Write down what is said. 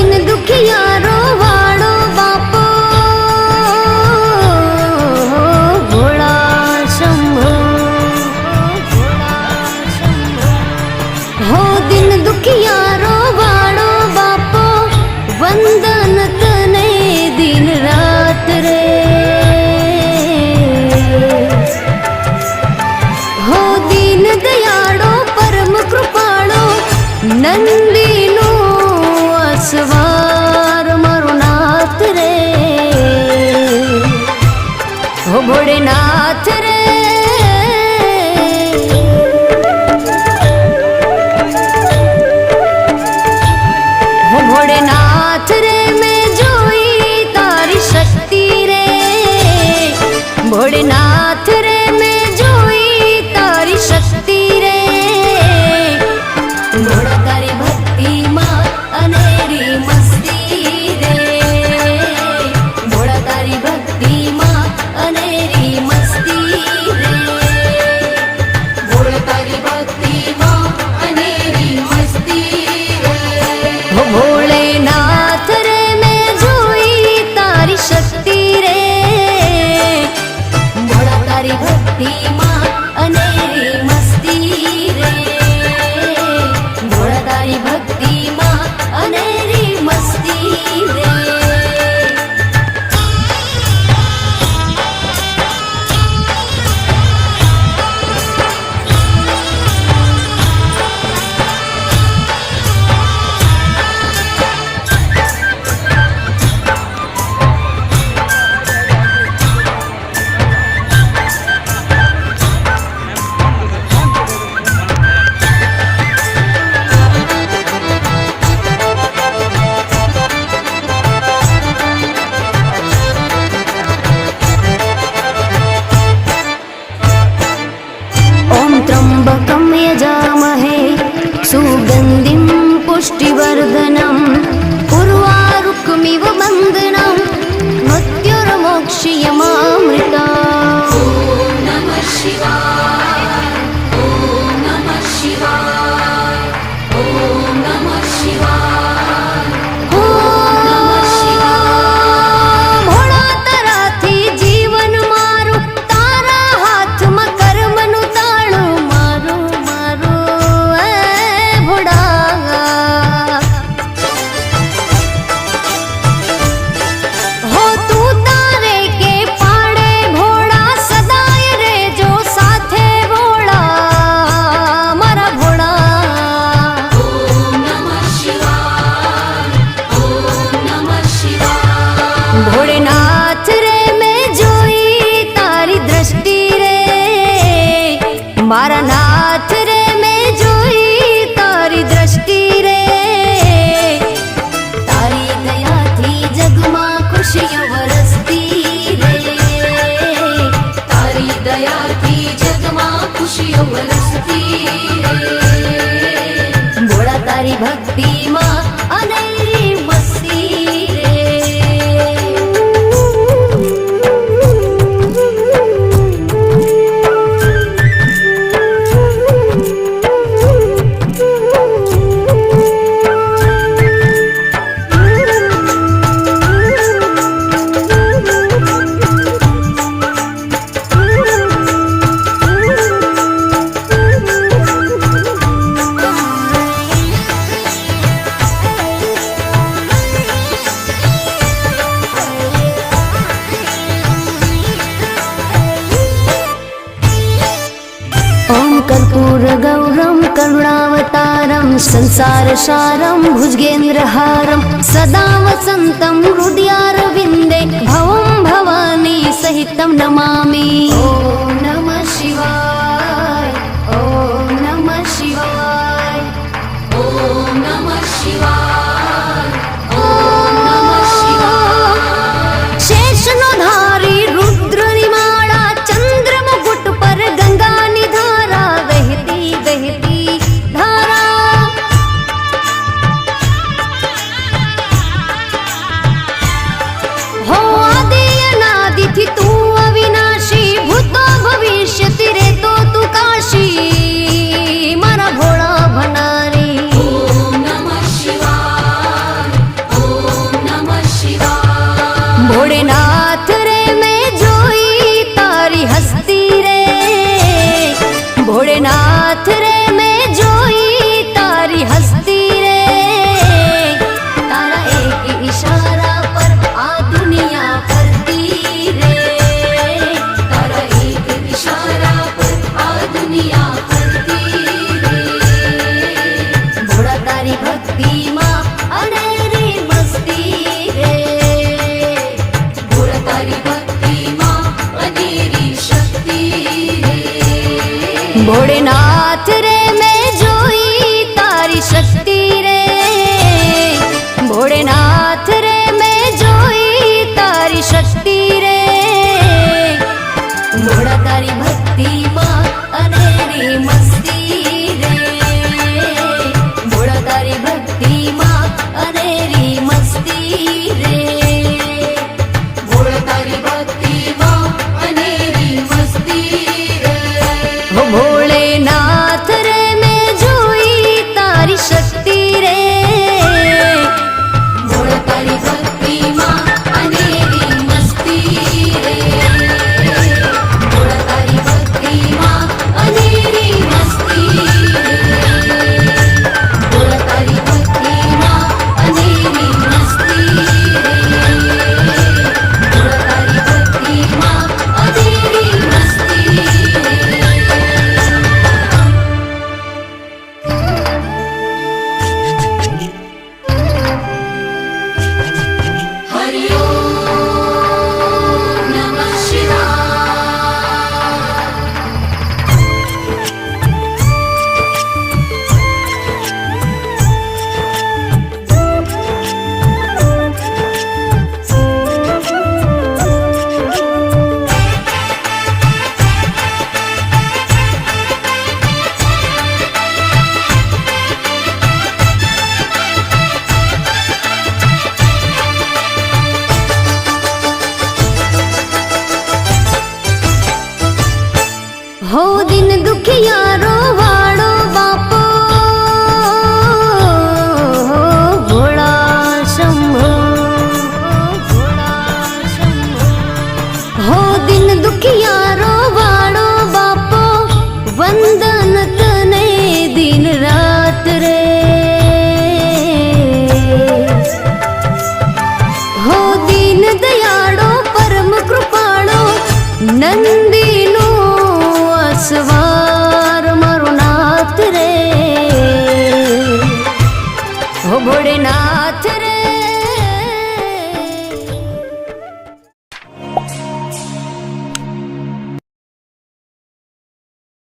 दिन दुखियारो वाड़ो बापो भोला शंभो हो दिन दुखियारो वाड़ो बापो वंदन तने दिन रात रे हो दीन दयाड़ो परम कृपाड़ो नंदीनो असवार मारो नाथ रे हो भोलेनाथ रे हो भोलेनाथ रे मैं जोई तारी शक्ति रे भोलेनाथ रे मैं जोई तारी शक्ति रे भोला तारी भक्ति मां अनेरी मस्ती रे भोला तारी भक्ति मां अनेरी मस्ती रे भोला तारी भक्ति मां अनेरी मस्ती रे हो भोलेनाथ रे मैं जोई तारी शक्ति रे भोला तारी भक्ति मां अनेरी मस्ती रे भोला तारी भक्ति मां अनेरी मस्ती रे ॐ त्र्यम्बकं यजामहे सुगन्धिं पुष्टिवर्धनम् उर्वारुकमिव बन्धनं मृत्युर्मोक्षयमामृता ॐ नमः शिवाय ॐ नमः शिवाय ॐ नमः शिवाय ॐ नमः शिवाय भोळा तराथी जीवन मारू तारा हाथમાં કર્મનું તાળું મારું મારું એ ભોળા हो तू तारे के पाड़े भोळा सदाय रे जो साथे भोळा मारा भोळा ओम नमः शिवाय ओम नमः शिवाय भोलेनाथ रे मैं जोई तारी दृष्टि रे मारा नाथ रे मैं जोई तारी दृष्टि रे तारी दयाथी जगमा खुशियों वरसती रे तारी दयाथी जगमा खुशियों वरसती रे भोला तारी भक्ति मां अनेरी मस्ती रे कर्पूरगौरं करुणावतारं संसारसारं भुजगेन्द्रहारं सदा वसन्तं हृदयारविन्दे भवं भवानी सहितं नमामि ॐ नमः शिवाय ॐ नमः शिवाय ॐ नमः शिवाय ॐ नमः शिवाय शेषनो धारी रुद्रनि माळा चंद्रमुकुट पर गंगानि धारा बहती बहती धारा ભોળેનાથ રે મેં જોઈ તારી શક્તિ રે, ભોળેનાથ રે મેં જોઈ તારી શક્તિ રે, ભોળા તારી ભક્તિમાં અનેરી મસ્તી રે, ભોળા તારી ભક્તિમાં અનેરી મસ્તી રે, ભોળા તારી ભક્તિમાં અનેરી મસ્તી રે. હો ભોળેનાથ રે મેં જોઈ તારી શક્તિ રે, ભોળા તારી ભક્તિમાં અનેરી મસ્તી રે, ભોળા તારી ભક્તિમાં અનેરી મસ્તી રે, ભોળા તારી ભક્તિમાં અનેરી મસ્તી રે, ભોળા તારી ભક્તિમાં અનેરી મસ્તી રે. હરિ ઓમ નમઃ શિવાય. હો દિન દુખિયારો વાળો બાપો, ભોળા શંભો, ભોળા શંભો. હો દિન દુખિયારો વાળો બાપો, વંદન તને દિન રાત રે. હો દીન દયાળો પરમ કૃપાળો, નંદીનો અસવાર મારો નાથ રે. હો ભોળેનાથ